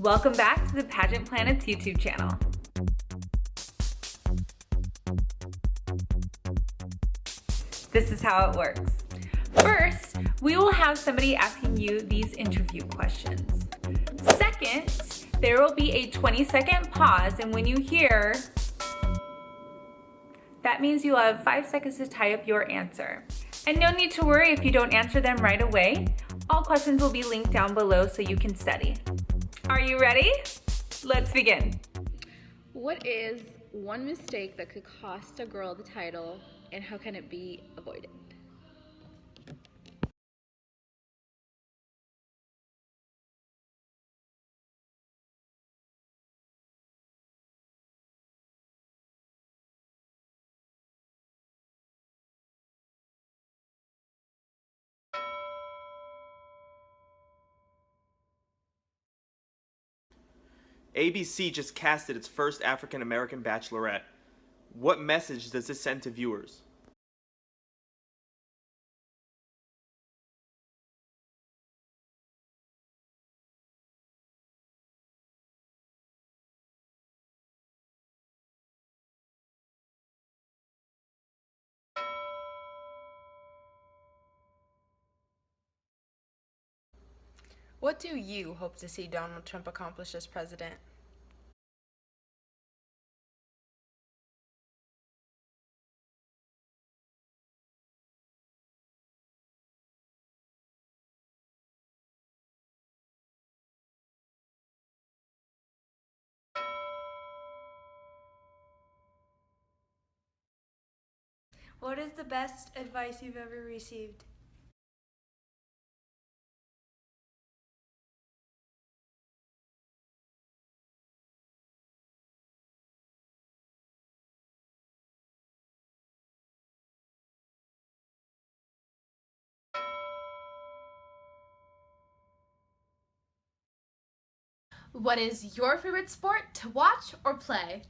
Welcome back to the Pageant Planets YouTube channel. This is how it works. First, we will have somebody asking you these interview questions. Second, there will be a 20-second pause, and when you hear, that means you'll have 5 seconds to type up your answer. And no need to worry if you don't answer them right away. All questions will be linked down below so you can study. Are you ready? Let's begin. What is one mistake that could cost a girl the title, and how can it be avoided? ABC just casted its first African-American bachelorette. What message does this send to viewers? What do you hope to see Donald Trump accomplish as president? What is the best advice you've ever received? What is your favorite sport to watch or play?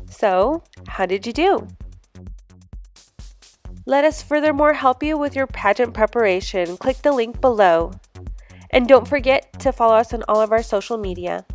So, how did you do? Let us furthermore help you with your pageant preparation. Click the link below. And don't forget to follow us on all of our social media.